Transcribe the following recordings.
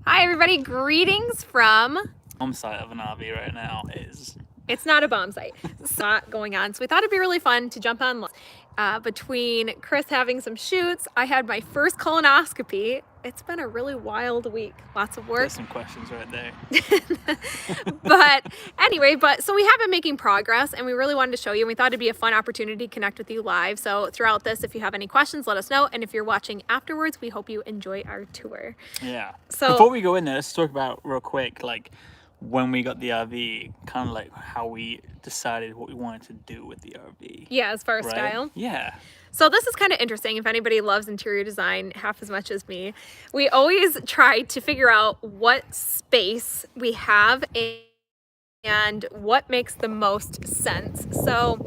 Hi everybody, greetings from... Home site of an RV right now is... It's not a bomb site. It's not going on. So we thought it'd be really fun to jump on between Chris having some shoots. I had my first colonoscopy. It's been a really wild week. Lots of work. There's some questions right there. But anyway, so we have been making progress and we really wanted to show you, and we thought it'd be a fun opportunity to connect with you live. So throughout this, if you have any questions, let us know. And if you're watching afterwards, we hope you enjoy our tour. Yeah. So before we go in there, let's talk about real quick, like when we got the RV, kind of like how we decided what we wanted to do with the RV. Yeah, as far as right? style. Yeah. So this is kind of interesting if anybody loves interior design half as much as me. We always try to figure out what space we have and what makes the most sense. So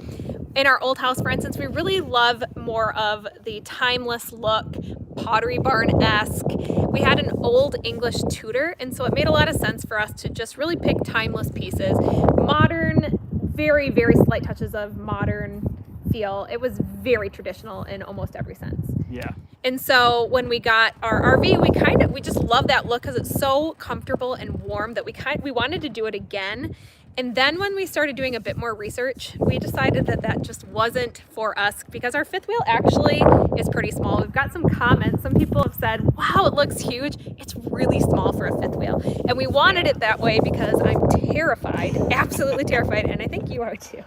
in our old house, for instance, we really love more of the timeless look, Pottery Barn-esque. We had an old English Tudor, and so it made a lot of sense for us to just really pick timeless pieces. Modern, very, very slight touches of modern feel. It was very traditional in almost every sense. Yeah. And so when we got our RV, we just love that look because it's so comfortable and warm that we wanted to do it again. And then when we started doing a bit more research, we decided that just wasn't for us because our fifth wheel actually is pretty small. We've got some comments. Some people have said, wow, it looks huge. It's really small for a fifth wheel. And we wanted it that way because I'm terrified, absolutely terrified. And I think you are too.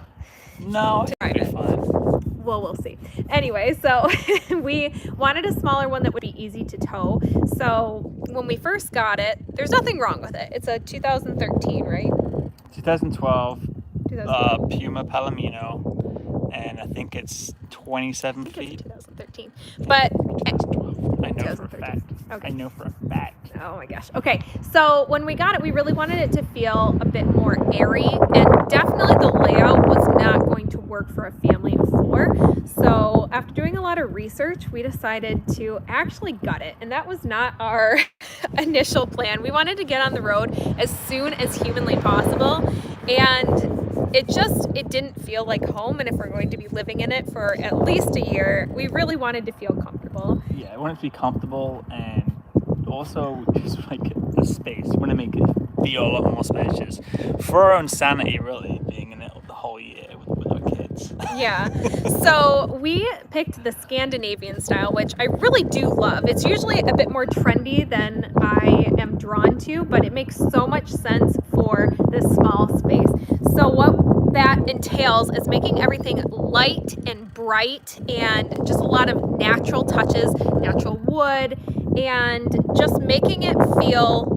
No, it'll be fine. Well, we'll see. Anyway, so we wanted a smaller one that would be easy to tow. So when we first got it, there's nothing wrong with it. It's a 2013, right? 2012 Puma Palomino, and I think it's 27 feet. 2013, but I know for a fact. Okay. I know for a fact. Oh my gosh. Okay, so when we got it, we really wanted it to feel a bit more airy, and definitely the layout was not going to work for a family of four. So after doing a lot of research, we decided to actually gut it, and that was not our initial plan. We wanted to get on the road as soon as humanly possible, and it didn't feel like home. And if we're going to be living in it for at least a year, we really wanted to feel comfortable. Yeah, I want it to be comfortable, and also just like the space. I want to make it feel a lot more spacious for our own sanity, really, being in it the whole year with our kids. Yeah, so we picked the Scandinavian style, which I really do love. It's usually a bit more trendy than I am drawn to, but it makes so much sense for this small space. So what that entails is making everything light and bright and just a lot of natural touches, natural wood, and just making it feel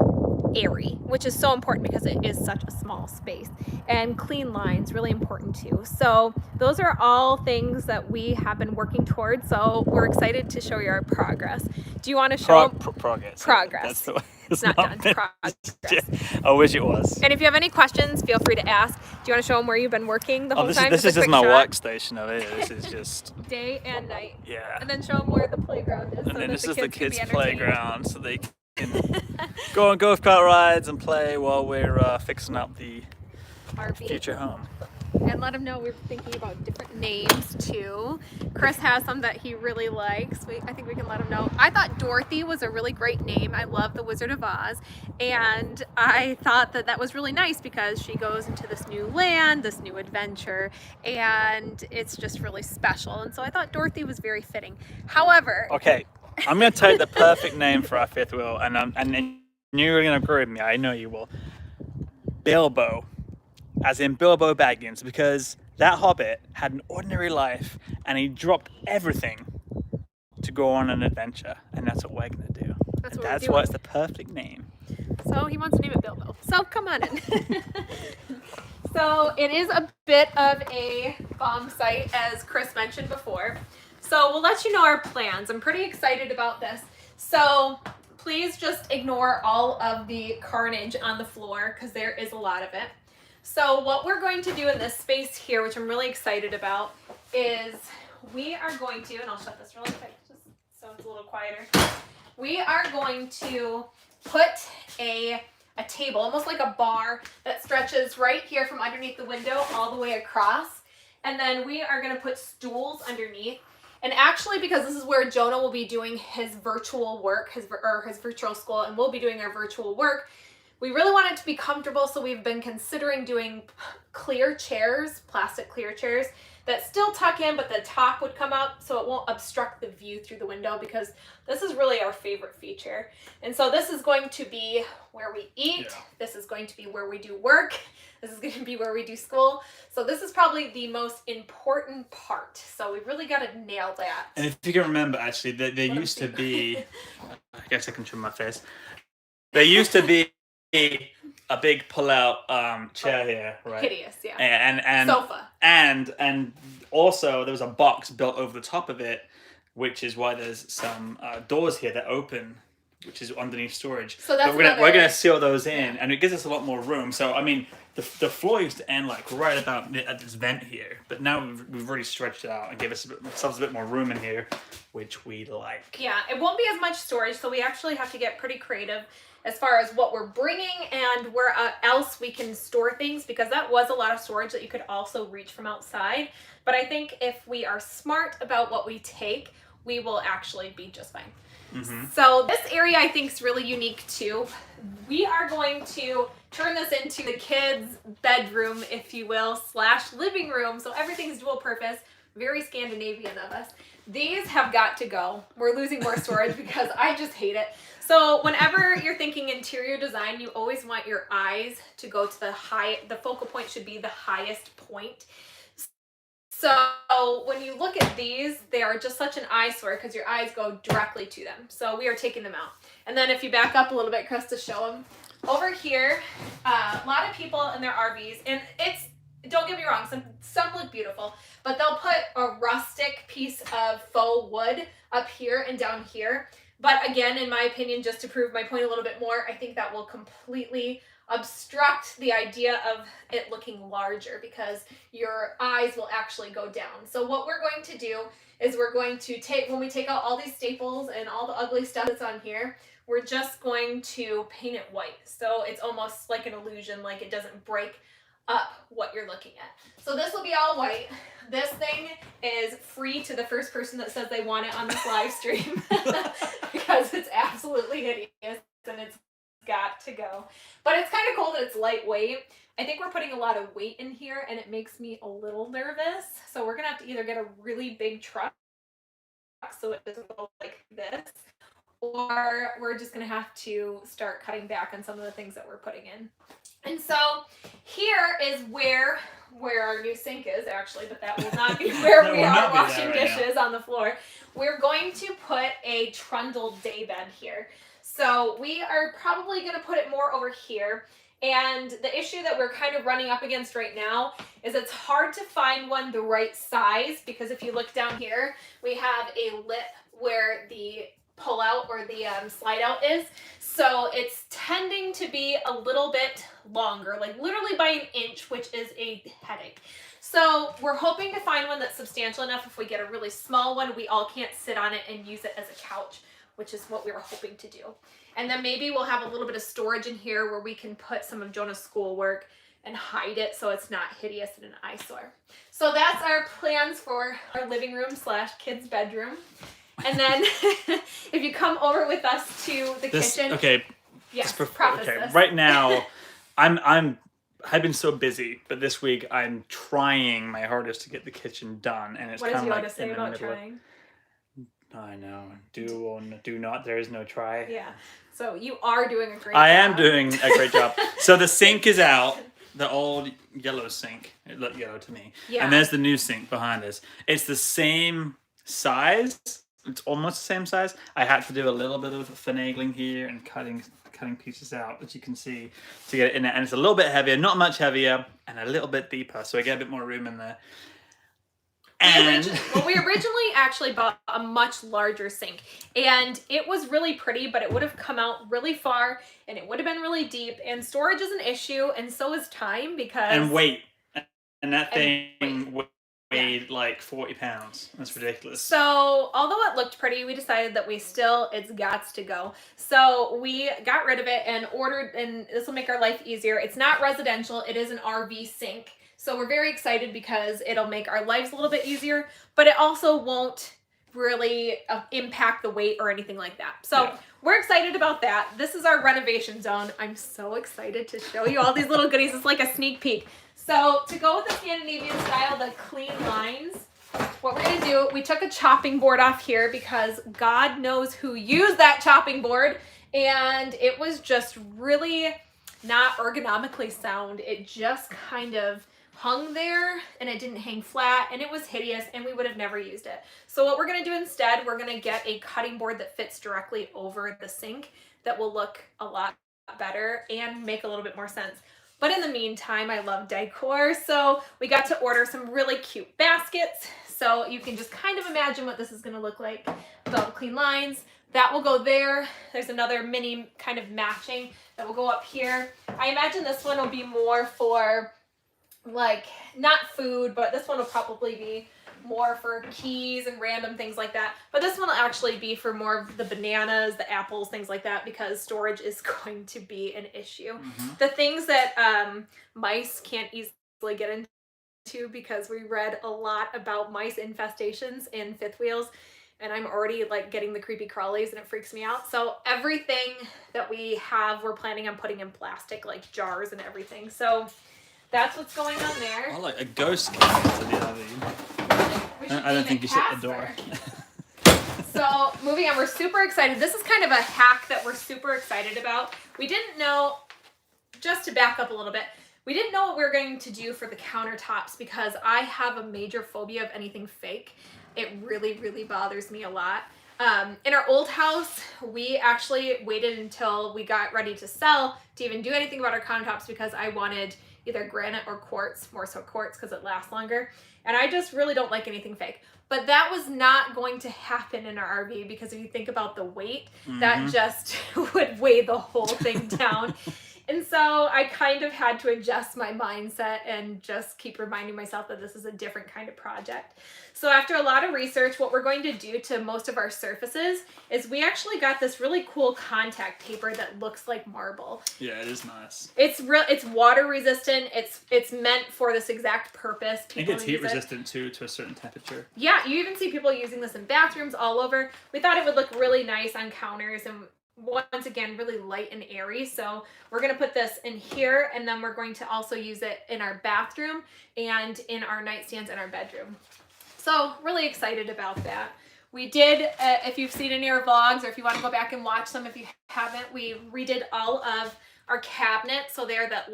airy, which is so important because it is such a small space. And clean lines, really important too. So those are all things that we have been working towards, so we're excited to show you our progress. Do you want to show progress? Progress. That's the way. It's not done. Progress. I wish it was. And if you have any questions, feel free to ask. Do you want to show them where you've been working the whole time? This is just my workstation over here. This is just day and night. Yeah. And then show them where the playground is. And then this is the kids' can be playground, so they can go on golf cart rides and play while we're fixing up the RV. future home. And let them know we're thinking about different names too. Chris has some that he really likes. I think we can let him know. I thought Dorothy was a really great name. I love the Wizard of Oz, and I thought that was really nice because she goes into this new land, this new adventure, and it's just really special. And so I thought Dorothy was very fitting. However, okay, I'm going to tell you the perfect name for our fifth wheel, and you're going to agree with me. I know you will. Bilbo. As in Bilbo Baggins, because that hobbit had an ordinary life and he dropped everything to go on an adventure, and that's what we're going to do. That's why it's the perfect name. So he wants to name it Bilbo. So come on in. So it is a bit of a bomb site, as Chris mentioned before. So we'll let you know our plans. I'm pretty excited about this. So please just ignore all of the carnage on the floor because there is a lot of it. So what we're going to do in this space here, which I'm really excited about, is we are going to, and I'll shut this really quick just so it's a little quieter. We are going to put a table, almost like a bar, that stretches right here from underneath the window all the way across. And then we are going to put stools underneath. And actually, because this is where Jonah will be doing his virtual work, his virtual school, and we'll be doing our virtual work, we really want it to be comfortable, so we've been considering doing clear chairs, plastic clear chairs, that still tuck in, but the top would come up so it won't obstruct the view through the window, because this is really our favorite feature. And so this is going to be where we eat. Yeah. This is going to be where we do work. This is going to be where we do school. So this is probably the most important part. So we really got to nail that. And if you can remember, actually, there used to be, I guess I can trim my face. There used to be a big pull-out chair here, right? Hideous, yeah. And sofa. And also there was a box built over the top of it, which is why there's some doors here that open, which is underneath storage. So that's we're gonna seal those in, and it gives us a lot more room. So I mean, the floor used to end like right about at this vent here, but now we've already stretched it out and gave ourselves a bit more room in here, which we like. Yeah, it won't be as much storage, so we actually have to get pretty creative as far as what we're bringing and where else we can store things, because that was a lot of storage that you could also reach from outside. But I think if we are smart about what we take, we will actually be just fine. Mm-hmm. So this area I think is really unique too. We are going to turn this into the kids' bedroom, if you will, / living room. So everything's dual purpose, very Scandinavian of us. These have got to go. We're losing more storage because I just hate it. So whenever you're thinking interior design, you always want your eyes to go to the focal point should be the highest point. So when you look at these, they are just such an eyesore because your eyes go directly to them. So we are taking them out. And then if you back up a little bit, Chris, to show them. Over here, a lot of people in their RVs, and don't get me wrong, some look beautiful, but they'll put a rustic piece of faux wood up here and down here. But again, in my opinion, just to prove my point a little bit more, I think that will completely obstruct the idea of it looking larger because your eyes will actually go down. So what we're going to do is we're going to when we take out all these staples and all the ugly stuff that's on here, we're just going to paint it white. So it's almost like an illusion, like it doesn't break up what you're looking at. So this will be all white. This thing is free to the first person that says they want it on this live stream because it's absolutely hideous and it's got to go. But it's kind of cool that it's lightweight. I think we're putting a lot of weight in here and it makes me a little nervous. So we're gonna have to either get a really big truck so it doesn't go like this, or we're just gonna have to start cutting back on some of the things that we're putting in. And so here is where our new sink is actually, but that will not be where we are washing dishes on the floor. We're going to put a trundle daybed here. So we are probably going to put it more over here. And the issue that we're kind of running up against right now is it's hard to find one the right size, because if you look down here, we have a lip where the pull out or the slide out is. So it's tending to be a little bit longer, like literally by an inch, which is a headache. So we're hoping to find one that's substantial enough. If we get a really small one, we all can't sit on it and use it as a couch, which is what we were hoping to do. And then maybe we'll have a little bit of storage in here where we can put some of Jonah's schoolwork and hide it so it's not hideous and an eyesore. So that's our plans for our living room / kids' bedroom. And then if you come over with us to the kitchen. Okay. Yes, preface this. Right now, I've been so busy, but this week I'm trying my hardest to get the kitchen done, and it's kind of like what does you want to say about trying? I know. Do or do not. There is no try. Yeah. So you are doing a great job. I am doing a great job. So the sink is out. The old yellow sink. It looked yellow to me. Yeah. And there's the new sink behind us. It's the same size. It's almost the same size. I had to do a little bit of finagling here and cutting pieces out, as you can see, to get it in there. And it's a little bit heavier, not much heavier, and a little bit deeper. So I get a bit more room in there. And we originally actually bought a much larger sink, and it was really pretty, but it would have come out really far, and it would have been really deep. And storage is an issue, and so is time because and weight. And that thing weighed like 40 pounds. That's ridiculous. So although it looked pretty, we decided that it's gots to go. So we got rid of it and ordered, and this will make our life easier. It's not residential. It is an RV sink. So we're very excited because it'll make our lives a little bit easier, but it also won't really impact the weight or anything like that. So Yeah. we're excited about that. This is our renovation zone. I'm so excited to show you all these little goodies. It's like a sneak peek. So to go with the Scandinavian style, the clean lines, what we're gonna do, we took a chopping board off here because God knows who used that chopping board, and it was just really not ergonomically sound. It just kind of hung there and it didn't hang flat and it was hideous and we would have never used it. So what we're gonna do instead, we're gonna get a cutting board that fits directly over the sink that will look a lot better and make a little bit more sense. But in the meantime, I love decor, so we got to order some really cute baskets. So you can just kind of imagine what this is gonna look like with all the clean lines. That will go there. There's another mini kind of matching that will go up here. I imagine this one will be more for like, not food, but this one will probably be more for keys and random things like that. But this one will actually be for more of the bananas, the apples, things like that, because storage is going to be an issue. The things that mice can't easily get into, because we read a lot about mice infestations in fifth wheels, and I'm already like getting the creepy crawlies and it freaks me out. So everything that we have, we're planning on putting in plastic, like jars and everything. So that's what's going on there. I like a ghost came into the RV. I don't think you shut the door. So moving on, we're super excited. This is kind of a hack that we're super excited about. We didn't know, just to back up a little bit, we didn't know what we were going to do for the countertops because I have a major phobia of anything fake. It really, really bothers me a lot. In our old house, we actually waited until we got ready to sell to even do anything about our countertops because I wanted either granite or quartz, more so quartz because it lasts longer. And I just really don't like anything fake. But that was not going to happen in our RV because if you think about the weight, that just would weigh the whole thing down. And so I kind of had to adjust my mindset and just keep reminding myself that this is a different kind of project. So after a lot of research, what we're going to do to most of our surfaces is we actually got this really cool contact paper that looks like marble. Yeah, it is nice. It's water resistant. It's meant for this exact purpose. I think it's heat resistant too to a certain temperature. Yeah, you even see people using this in bathrooms all over. We thought it would look really nice on counters and once again really light and airy. So we're going to put this in here and then we're going to also use it in our bathroom and in our nightstands in our bedroom. So really excited about that. We did, if you've seen any of our vlogs or if you want to go back and watch them, if you haven't, we redid all of our cabinets so they're that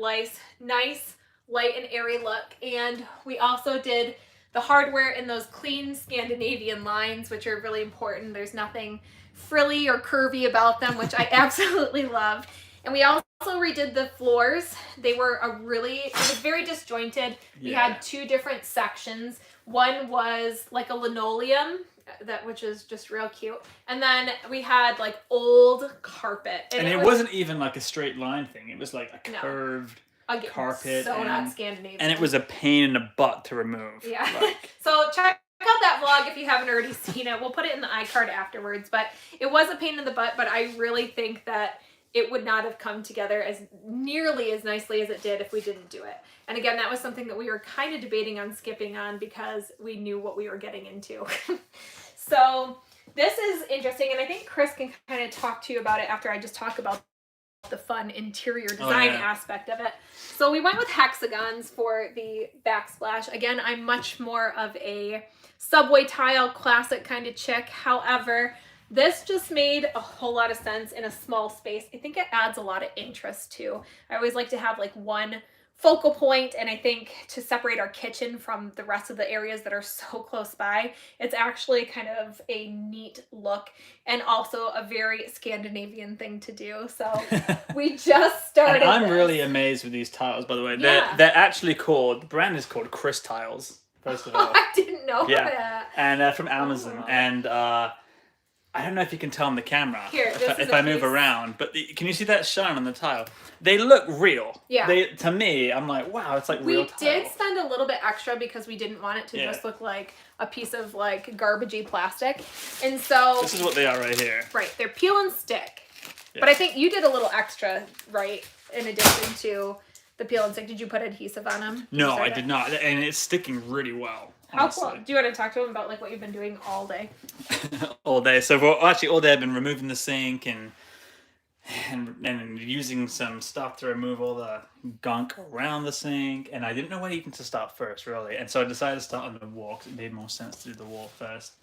nice light and airy look. And we also did the hardware in those clean Scandinavian lines, which are really important. There's nothing frilly or curvy about them, which I absolutely love. And we also redid the floors. They were it was very disjointed. We had two different sections. One was like a linoleum, which is just real cute. And then we had like old carpet. And it wasn't even like a straight line thing. It was like a curved carpet. So not Scandinavian. And it was a pain in the butt to remove. Yeah. So check out that vlog if you haven't already seen it. We'll put it in the iCard afterwards. But it was a pain in the butt, but I really think that it would not have come together as nearly as nicely as it did if we didn't do it. And again, that was something that we were kind of debating on skipping on because we knew what we were getting into. So this is interesting, and I think Chris can kind of talk to you about it after I just talk about the fun interior design aspect of it. So we went with hexagons for the backsplash. Again, I'm much more of a subway tile classic kind of chick. However, this just made a whole lot of sense in a small space. I think it adds a lot of interest too. I always like to have like one focal point, and I think to separate our kitchen from the rest of the areas that are so close by, it's actually kind of a neat look and also a very Scandinavian thing to do. So we just started. And I'm really amazed with these tiles, by the way. Yeah. They're actually called, the brand is called Chris Tiles, first of all. I didn't know that. And from Amazon. And I don't know if you can tell on the camera Here, if I move around, but can you see that shine on the tile? They look real. Yeah. To me, I'm like, wow, it's like real tile. We did spend a little bit extra because we didn't want it to just look like a piece of like garbagey plastic. And so this is what they are right here. Right, they're peel and stick. Yeah. But I think you did a little extra, right, in addition to the peel and stick. Did you put adhesive on them? No, I did not, and it's sticking really well. How cool. Do you want to talk to him about like what you've been doing all day? All day. So actually all day I've been removing the sink and using some stuff to remove all the gunk around the sink, and I didn't know where even to start first, really, and so I decided to start on the wall because it made more sense to do the wall first.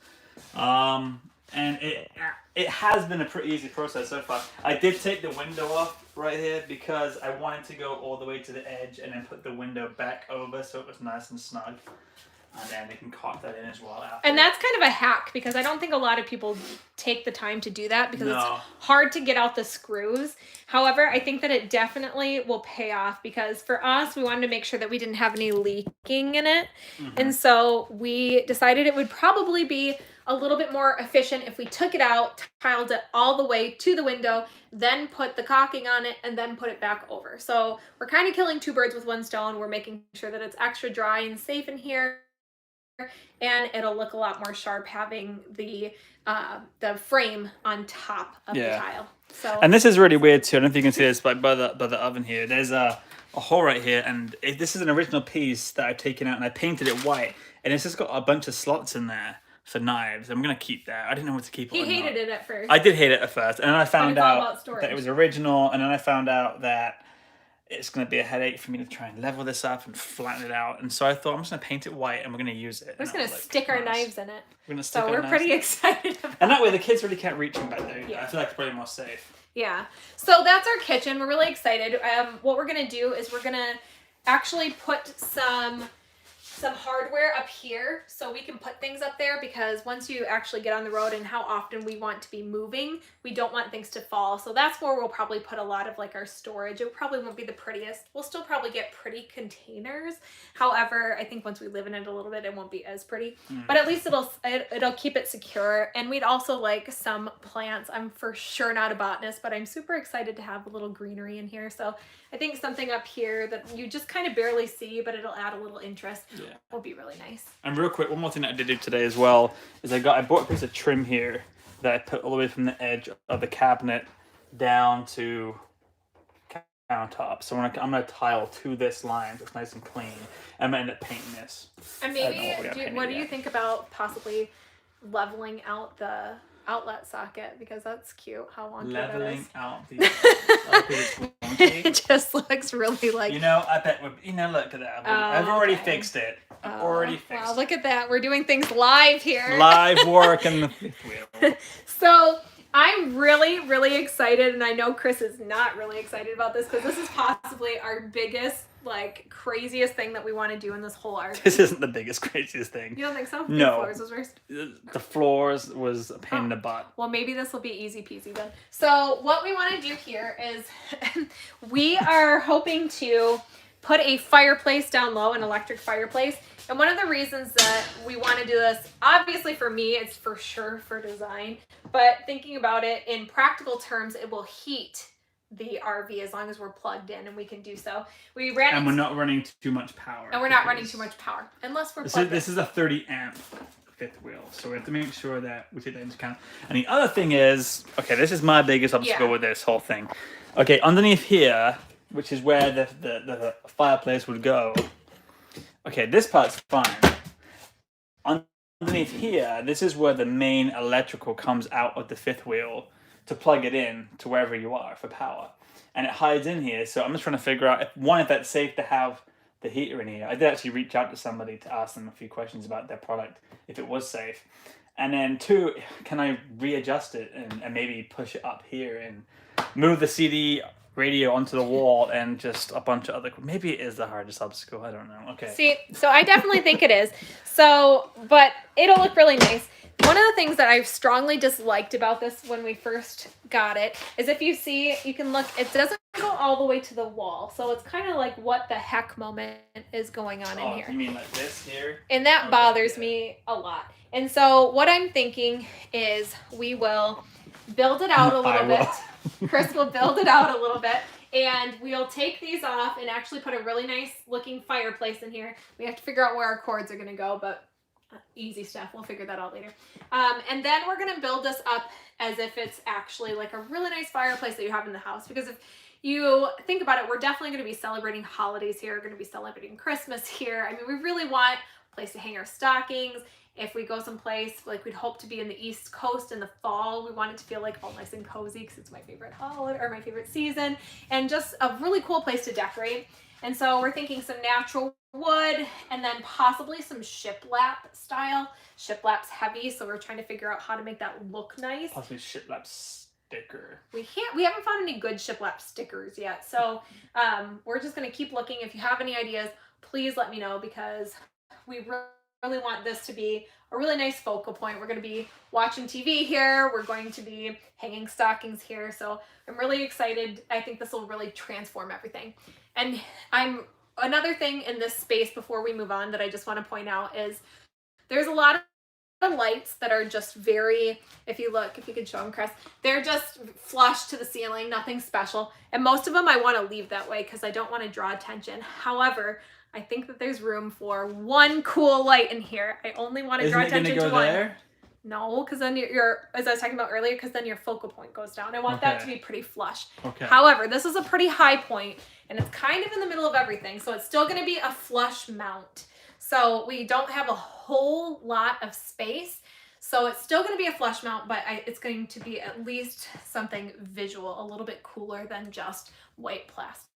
And it has been a pretty easy process so far. I did take the window off right here because I wanted to go all the way to the edge and then put the window back over so it was nice and snug. And then they can caulk that in as well after. And that's kind of a hack because I don't think a lot of people take the time to do that because it's hard to get out the screws. However, I think that it definitely will pay off because for us, we wanted to make sure that we didn't have any leaking in it. Mm-hmm. And so we decided it would probably be a little bit more efficient if we took it out, tiled it all the way to the window, then put the caulking on it, and then put it back over. So we're kind of killing two birds with one stone. We're making sure that it's extra dry and safe in here. And it'll look a lot more sharp having the frame on top of the tile. So, and this is really weird too. I don't know if you can see this, but by the oven here, there's a hole right here, and this is an original piece that I've taken out and I painted it white, and it's just got a bunch of slots in there for knives. I'm gonna keep that. I didn't know what to keep it. He hated it at first. I did hate it at first, and then I found out that it was original, and then I found out that it's going to be a headache for me to try and level this up and flatten it out. And so I thought I'm just going to paint it white and we're going to use it. We're just going to stick our knives in it. We're going to stick our knives. So we're pretty excited about it. And that way the kids really can't reach them back there. Yeah. I feel like it's probably more safe. Yeah. So that's our kitchen. We're really excited. What we're going to do is we're going to actually put some hardware up here so we can put things up there because once you actually get on the road and how often we want to be moving, we don't want things to fall. So that's where we'll probably put a lot of like our storage. It probably won't be the prettiest. We'll still probably get pretty containers. However, I think once we live in it a little bit, it won't be as pretty, but at least it'll keep it secure. And we'd also like some plants. I'm for sure not a botanist, but I'm super excited to have a little greenery in here. So I think something up here that you just kind of barely see, but it'll add a little interest. Yeah. Will be really nice. And real quick, one more thing that I did do today as well is I bought a piece of trim here that I put all the way from the edge of the cabinet down to countertop. So I'm gonna tile to this line, so it's nice and clean. I'm gonna end up painting this. And maybe, what do you think about possibly leveling out the outlet socket because that's cute how wonky leveling that is. Out the it just looks really like I bet look at that. I've already fixed it. Wow, look at that. We're doing things live here. Live work in the fifth wheel. So I'm really, really excited, and I know Chris is not really excited about this because this is possibly our biggest, like, craziest thing that we want to do in this whole RV. This isn't the biggest, craziest thing. You don't think so? No. The floors was worst? The floors was a pain in the butt. Well, maybe this will be easy peasy then. So what we want to do here is we are hoping to put a fireplace down low, an electric fireplace. And one of the reasons that we want to do this, obviously for me, it's for sure for design, but thinking about it in practical terms, it will heat the RV as long as we're plugged in and we can do so. We're not running too much power. And we're not running too much power unless we're plugged in. This is a 30 amp fifth wheel, so we have to make sure that we take that into account. And the other thing is, okay, this is my biggest obstacle with this whole thing. Okay, underneath here, which is where the fireplace would go. Okay, this part's fine. Underneath here, this is where the main electrical comes out of the fifth wheel to plug it in to wherever you are for power. And it hides in here, so I'm just trying to figure out, if that's safe to have the heater in here. I did actually reach out to somebody to ask them a few questions about their product, if it was safe. And then two, can I readjust it and maybe push it up here and move the CD radio onto the wall and just a bunch of other, maybe it is the hardest obstacle, I don't know. Okay. See, so I definitely think it is. So, but it'll look really nice. One of the things that I've strongly disliked about this when we first got it is if you see, you can look, it doesn't go all the way to the wall. So it's kind of like what the heck moment is going on in here. You mean like this here? And that bothers me a lot. And so what I'm thinking is we will build it out a little bit. Chris will build it out a little bit, and we'll take these off and actually put a really nice looking fireplace in here. We have to figure out where our cords are going to go, but easy stuff. We'll figure that out later. And then we're going to build this up as if it's actually like a really nice fireplace that you have in the house, because if you think about it, we're definitely going to be celebrating holidays here. We're going to be celebrating Christmas here. I mean, we really want place to hang our stockings. If we go someplace, like we'd hope to be in the East Coast in the fall, we want it to feel like all nice and cozy because it's my favorite holiday or my favorite season, and just a really cool place to decorate. And so we're thinking some natural wood and then possibly some shiplap style. Shiplap's heavy, so we're trying to figure out how to make that look nice. Possibly shiplap sticker. We haven't found any good shiplap stickers yet, so we're just gonna keep looking. If you have any ideas, please let me know, because we really want this to be a really nice focal point. We're going to be watching TV here. We're going to be hanging stockings here. So I'm really excited. I think this will really transform everything. And another thing in this space before we move on that I just want to point out is there's a lot of lights that are just very, if you could show them, Chris, they're just flush to the ceiling, nothing special. And most of them I want to leave that way because I don't want to draw attention. However, I think that there's room for one cool light in here. I only want to draw attention to one. There? No, because then you're, as I was talking about earlier, because then your focal point goes down. I want that to be pretty flush. Okay. However, this is a pretty high point, and it's kind of in the middle of everything, so it's still going to be a flush mount. So we don't have a whole lot of space. So it's still going to be a flush mount, but it's going to be at least something visual, a little bit cooler than just white plastic.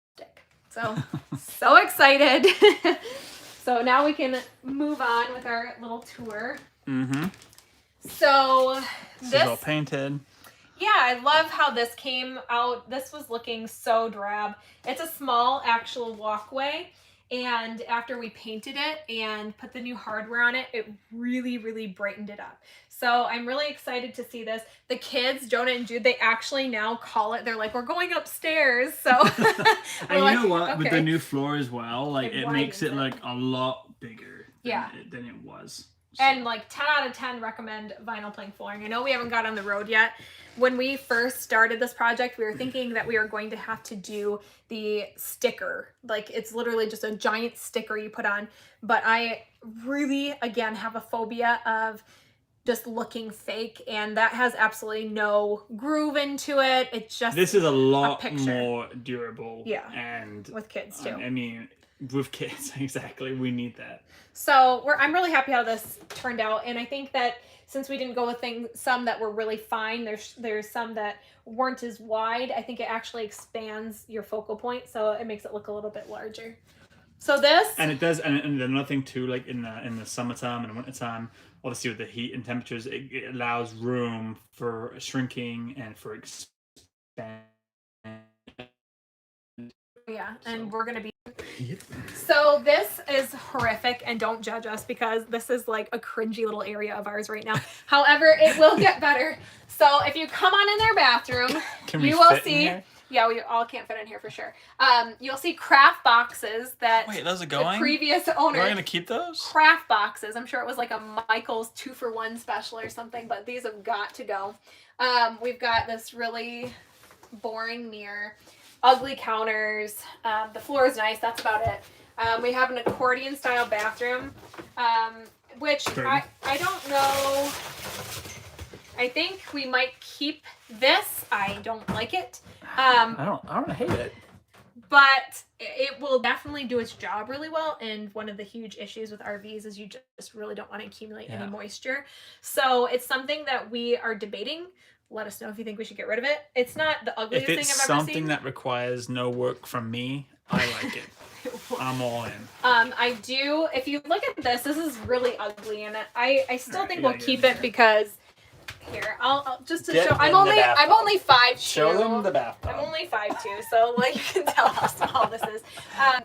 So excited. So now we can move on with our little tour. Mm-hmm. So this is all painted. Yeah, I love how this came out. This was looking so drab. It's a small actual walkway. And after we painted it and put the new hardware on it, it really, really brightened it up. So I'm really excited to see this. The kids, Jonah and Jude, they actually now call it, they're like, we're going upstairs. So and you know what? Okay. With the new floor as well, like it makes it like a lot bigger than it was. So. And like 10 out of 10 recommend vinyl plank flooring. I know we haven't got on the road yet. When we first started this project, we were thinking that we were going to have to do the sticker. Like it's literally just a giant sticker you put on. But I really, again, have a phobia of just looking fake, and that has absolutely no groove into it. It's just this is a lot more durable. Yeah, and with kids too. I mean, with kids, exactly. We need that. So I'm really happy how this turned out, and I think that since we didn't go with some that were really fine, there's some that weren't as wide. I think it actually expands your focal point, so it makes it look a little bit larger. So this, and it does, and another thing too, like in the summertime and the wintertime, obviously with the heat and temperatures, it allows room for shrinking and for expanding. Yeah, and we're gonna be. Yep. So this is horrific, and don't judge us because this is like a cringy little area of ours right now. However, it will get better. So if you come on in their bathroom, you will see. Yeah, we all can't fit in here for sure. You'll see craft boxes that those are going? The previous owner. We're gonna keep those? Craft boxes. I'm sure it was like a Michael's 2-for-1 special or something, but these have got to go. We've got this really boring mirror, ugly counters. The floor is nice. That's about it. We have an accordion style bathroom, which I don't know. I think we might keep this. I don't like it. I don't hate it. But it will definitely do its job really well. And one of the huge issues with RVs is you just really don't want to accumulate any moisture. So it's something that we are debating. Let us know if you think we should get rid of it. It's not the ugliest thing I've ever seen. If it's something that requires no work from me, I like it. I'm all in. I do. If you look at this is really ugly, and I still think we'll keep it because. Here, I'll just to show. I'm only 5'2". Show them the bathtub. I'm only 5'2", so like you can tell how small this is.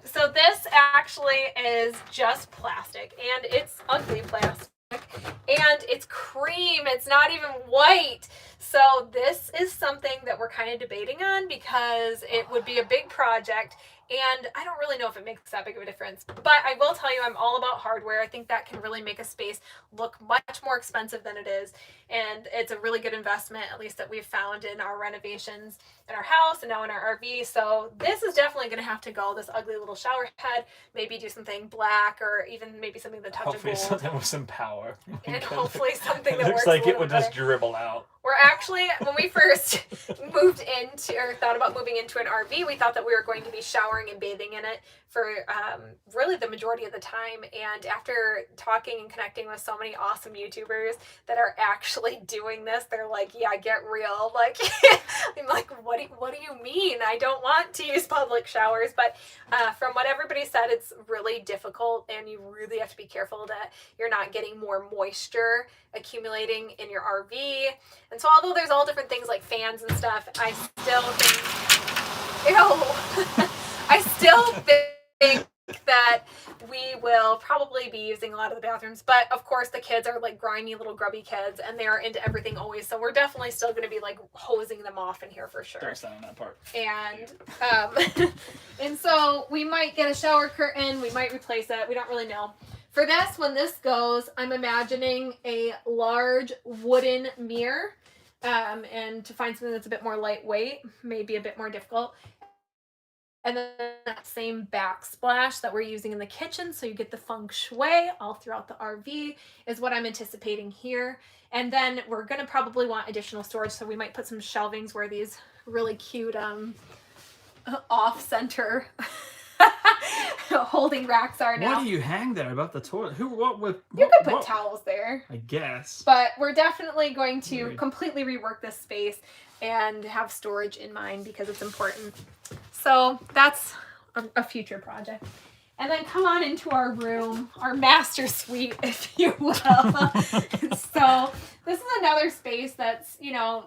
So this actually is just plastic, and it's ugly plastic, and it's cream. It's not even white. So this is something that we're kind of debating on because it would be a big project. And I don't really know if it makes that big of a difference. But I will tell you, I'm all about hardware. I think that can really make a space look much more expensive than it is. And it's a really good investment, at least that we've found in our renovations in our house and now in our RV. So this is definitely going to have to go, this ugly little shower head. Maybe do something black or even maybe something that touches gold. Hopefully something with some power. And hopefully something that works looks like it would just dribble out. We're actually, when we first moved into or thought about moving into an RV, we thought that we were going to be showering showering and bathing in it for really the majority of the time. And after talking and connecting with so many awesome YouTubers that are actually doing this, they're like, yeah, get real. Like, I'm like, what do you mean? I don't want to use public showers. But from what everybody said, it's really difficult, and you really have to be careful that you're not getting more moisture accumulating in your RV. And so although there's all different things like fans and stuff, I still think, I still think that we will probably be using a lot of the bathrooms. But of course the kids are like grimy little grubby kids, and they are into everything always, so we're definitely still going to be like hosing them off in here for sure. Don't stand on that part. And and so we might get a shower curtain, we might replace it, we don't really know. For this, when this goes, I'm imagining a large wooden mirror, and to find something that's a bit more lightweight may be a bit more difficult. And then that same backsplash that we're using in the kitchen, so you get the feng shui all throughout the RV, is what I'm anticipating here. And then we're going to probably want additional storage, so we might put some shelvings where these really cute off-center holding racks are now. What do you hang there above the toilet? You could put towels there, I guess. But we're definitely going to completely rework this space and have storage in mind because it's important. So that's a future project. And then come on into our room, our master suite, if you will. So this is another space that's,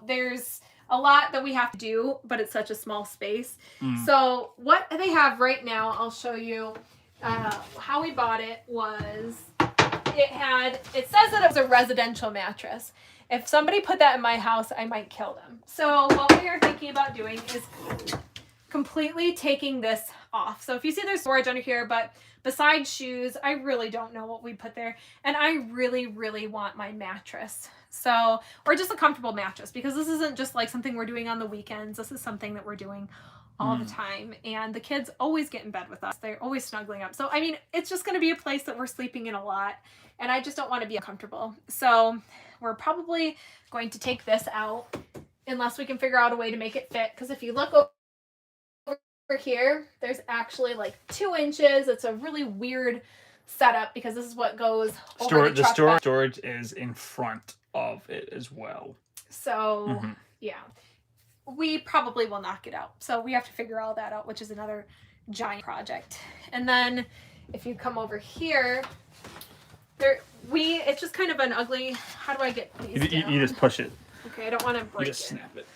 there's a lot that we have to do, but it's such a small space. So what they have right now, I'll show you how we bought it. Was it says that it was a residential mattress. If somebody put that in my house, I might kill them. So what we are thinking about doing is completely taking this off. So if you see there's storage under here, but besides shoes, I really don't know what we put there. And I really, really want my mattress. So, or just a comfortable mattress, because this isn't just like something we're doing on the weekends. This is something that we're doing all the time. And the kids always get in bed with us. They're always snuggling up. So, I mean, it's just going to be a place that we're sleeping in a lot. And I just don't want to be uncomfortable. So we're probably going to take this out unless we can figure out a way to make it fit. Because if you look over here, there's actually like 2 inches. It's a really weird setup because this is what goes over the truck. Storage is in front of it as well. So yeah, we probably will knock it out. So we have to figure all that out, which is another giant project. And then if you come over here, it's just kind of an ugly, how do I get these down? You just push it. Okay, I don't want to break it. You just snap it.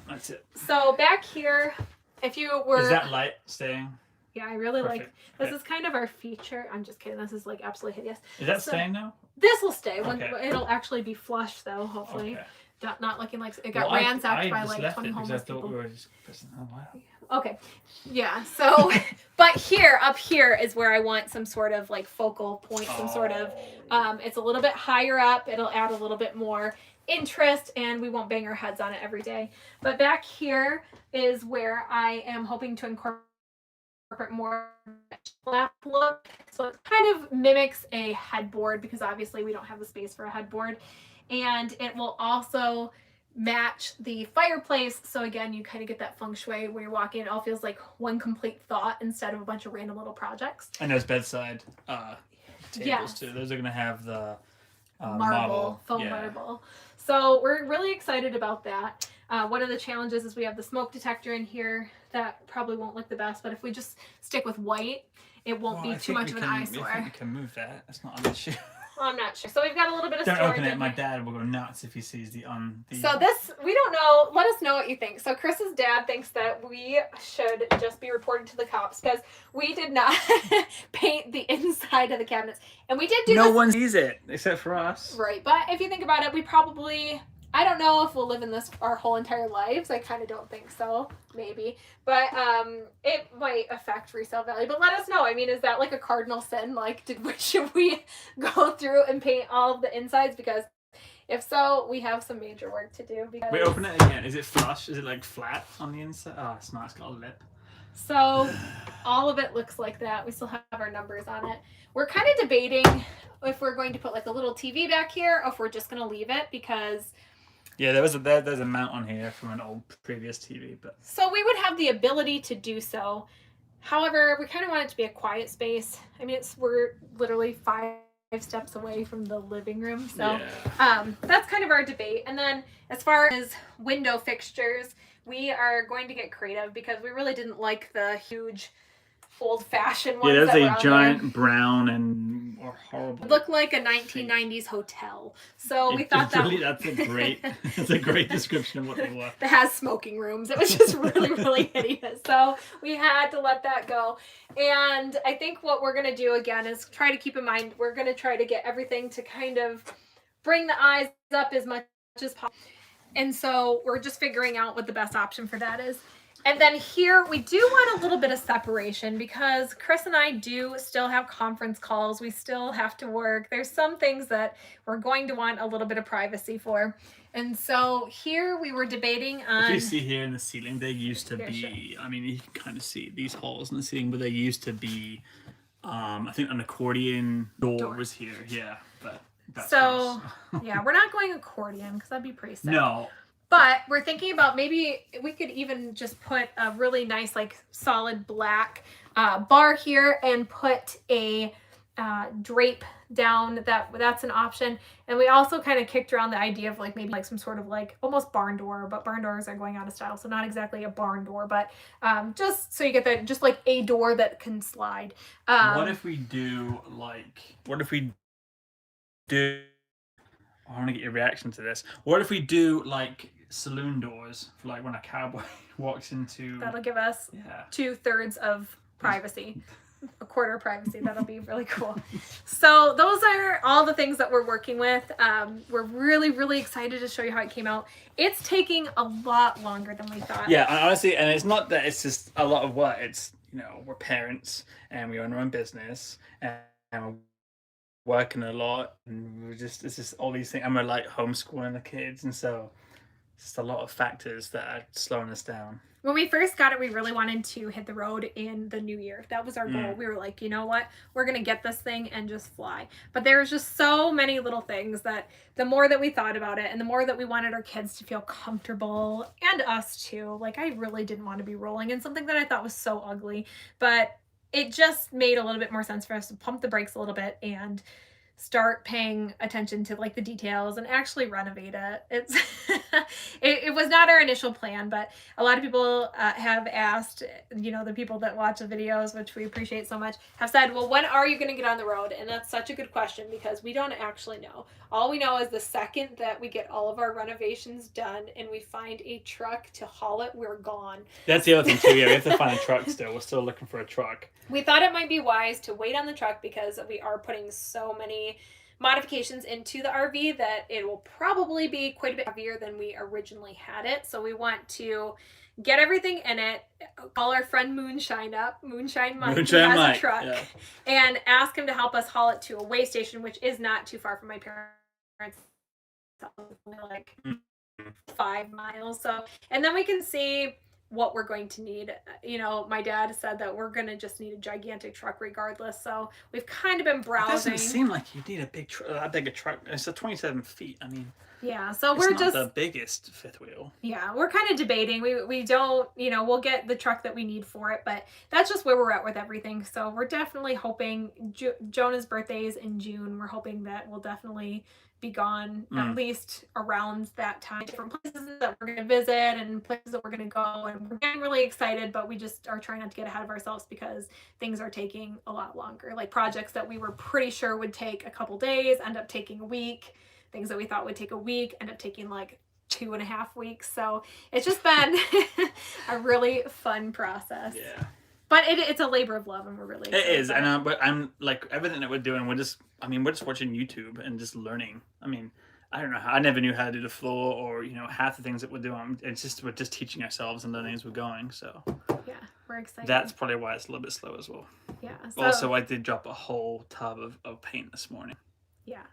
That's it. So back here, if you were... Is that light staying? Yeah, I really like... This is kind of our feature. I'm just kidding. This is like absolutely hideous. Is that staying now? This will stay. It'll actually be flush though, hopefully. Okay. Not looking like it got ransacked by like 20 homeless people. We were just okay. Yeah. So, but up here is where I want some sort of like focal point, some sort of, it's a little bit higher up. It'll add a little bit more interest and we won't bang our heads on it every day. But back here is where I am hoping to incorporate more flap look. So it kind of mimics a headboard because obviously we don't have the space for a headboard. And it will also match the fireplace. So again, you kind of get that feng shui when you're walking. It all feels like one complete thought instead of a bunch of random little projects. And those bedside tables too. Those are going to have the marble. Foam marble. So we're really excited about that. One of the challenges is we have the smoke detector in here. That probably won't look the best, but if we just stick with white, it won't be too much of an eyesore. I think we can move that. That's not an issue. Well, I'm not sure. So we've got a little bit of storage. Don't open it. My dad will go nuts if he sees the So this, we don't know. Let us know what you think. So Chris's dad thinks that we should just be reported to the cops because we did not paint the inside of the cabinets. And we did do this. No one sees it except for us. Right. But if you think about it, we probably... I don't know if we'll live in this our whole entire lives. I kind of don't think so. Maybe. But it might affect resale value. But let us know. I mean, is that like a cardinal sin? Like, should we go through and paint all of the insides? Because if so, we have some major work to do. Because... Wait, open it again. Is it flush? Is it like flat on the inside? Oh, it's not. It's got a lip. So all of it looks like that. We still have our numbers on it. We're kind of debating if we're going to put like a little TV back here or if we're just going to leave it because... Yeah, there's a mount on here from an old previous TV, but... So we would have the ability to do so However, we kind of want it to be a quiet space. I mean, we're literally 5 steps away from the living room, so that's kind of our debate. And then as far as window fixtures, we are going to get creative because we really didn't like the huge old-fashioned ones. Yeah, there's that were a out giant there. brown and horrible. It looked like a 1990s hotel. So we thought that really, that's a great description of what they were. that has smoking rooms. It was just really, really hideous. So we had to let that go. And I think what we're gonna do again is try to keep in mind we're gonna try to get everything to kind of bring the eyes up as much as possible. And so we're just figuring out what the best option for that is. And then here we do want a little bit of separation because Chris and I do still have conference calls. We still have to work. There's some things that we're going to want a little bit of privacy for. And so here we were debating on... If you see here in the ceiling, there used to be, I mean, you can kind of see these holes in the ceiling, but there used to be, I think an accordion door was here. Yeah, but that's so, yeah, we're not going accordion because that'd be pretty sick. No. But we're thinking about maybe we could even just put a really nice, like, solid black bar here and put a drape down. That's an option. And we also kind of kicked around the idea of like maybe like some sort of like almost barn door, but barn doors are going out of style, so not exactly a barn door, but just so you get that, just like a door that can slide. What if we do I want to get your reaction to this. What if we do like saloon doors for like when a cowboy walks into... That'll give us 2/3 of privacy. A quarter of privacy. That'll be really cool. So those are all the things that we're working with. We're really, really excited to show you how it came out. It's taking a lot longer than we thought. Yeah, honestly, and it's not that it's just a lot of work. It's, you know, we're parents and we own our own business and we're working a lot and it's just all these things, and we're like homeschooling the kids, and so it's just a lot of factors that are slowing us down. When we first got it, we really wanted to hit the road in the new year. That was our goal. We were like, you know what? We're going to get this thing and just fly. But there was just so many little things that the more that we thought about it and the more that we wanted our kids to feel comfortable, and us too, like I really didn't want to be rolling in something that I thought was so ugly. But it just made a little bit more sense for us to pump the brakes a little bit and start paying attention to like the details and actually renovate it. It's it was not our initial plan, but a lot of people have asked, you know, the people that watch the videos, which we appreciate so much, have said, well, when are you going to get on the road? And that's such a good question because we don't actually know. All we know is the second that we get all of our renovations done and we find a truck to haul it, we're gone. That's the other thing too. Yeah, we have to find a truck still. We're still looking for a truck. We thought it might be wise to wait on the truck because we are putting so many modifications into the RV that it will probably be quite a bit heavier than we originally had it. So we want to get everything in it, call our friend Moonshine up, Moonshine Mike, who has a truck, and ask him to help us haul it to a way station, which is not too far from my parents. Only like 5 miles. So, and then we can see what we're going to need. You know, my dad said that we're going to just need a gigantic truck regardless. So we've kind of been browsing. It doesn't seem like you need a big truck. It's a 27 feet. I mean, yeah, so we're just the biggest fifth wheel. Yeah, we're kind of debating. We don't, you know, we'll get the truck that we need for it, but that's just where we're at with everything. So we're definitely hoping Jonah's birthday is in June. We're hoping that we'll definitely be gone at least around that time. Different places that we're going to visit and places that we're going to go, and we're getting really excited, but we just are trying not to get ahead of ourselves because things are taking a lot longer. Like projects that we were pretty sure would take a couple days end up taking a week. Things that we thought would take a week end up taking like 2.5 weeks. So it's just been a really fun process. Yeah. But it's a labor of love, and we're really excited. It is, and but I'm like everything that we're doing. We're just watching YouTube and just learning. I mean, I don't know. I never knew how to do the floor, or you know, half the things that we're doing. It's just we're just teaching ourselves and learning as we're going. So yeah, we're excited. That's probably why it's a little bit slow as well. Yeah. So, also, I did drop a whole tub of paint this morning. Yeah,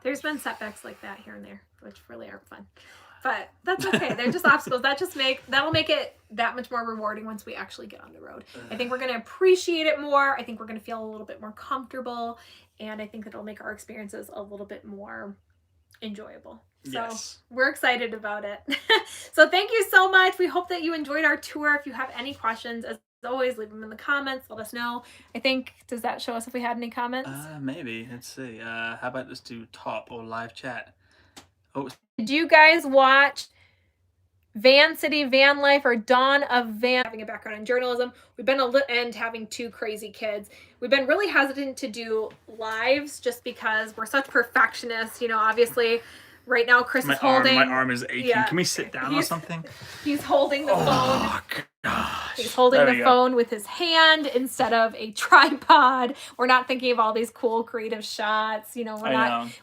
there's been setbacks like that here and there, which really aren't fun. But that's okay. They're just obstacles. That'll make it that much more rewarding once we actually get on the road. I think we're going to appreciate it more. I think we're going to feel a little bit more comfortable, and I think it'll make our experiences a little bit more enjoyable. So we're excited about it. So thank you so much. We hope that you enjoyed our tour. If you have any questions, as always, leave them in the comments. Let us know. I think, does that show us if we had any comments? Maybe. Let's see. How about let's do top or live chat? Oh, Did you guys watch Van City Van Life or Dawn of Van? Having a background in journalism, we've been and having 2 crazy kids. We've been really hesitant to do lives just because we're such perfectionists. You know, obviously, right now Chris is holding. My arm is aching. Yeah, Can we sit down or something? He's holding the phone. Oh gosh. He's holding the phone with his hand instead of a tripod. We're not thinking of all these cool creative shots. You know,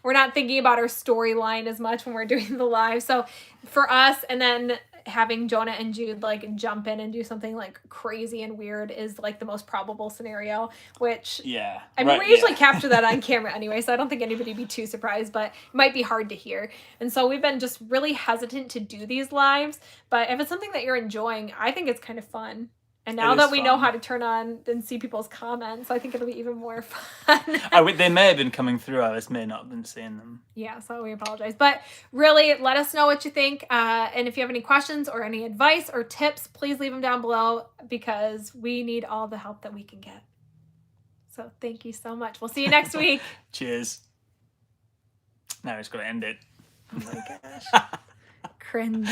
we're not thinking about our storyline as much when we're doing the live. So for us, and then having Jonah and Jude like jump in and do something like crazy and weird is like the most probable scenario, which I mean, we usually capture that on camera anyway, so I don't think anybody would be too surprised, but it might be hard to hear. And so we've been just really hesitant to do these lives, but if it's something that you're enjoying, I think it's kind of fun. And now that we know how to turn on and see people's comments, I think it'll be even more fun. They may have been coming through. I just may not have been seeing them. Yeah, so we apologize. But really, let us know what you think. And if you have any questions or any advice or tips, please leave them down below because we need all the help that we can get. So thank you so much. We'll see you next week. Cheers. Now it's got to end it. Oh my gosh. Cringe.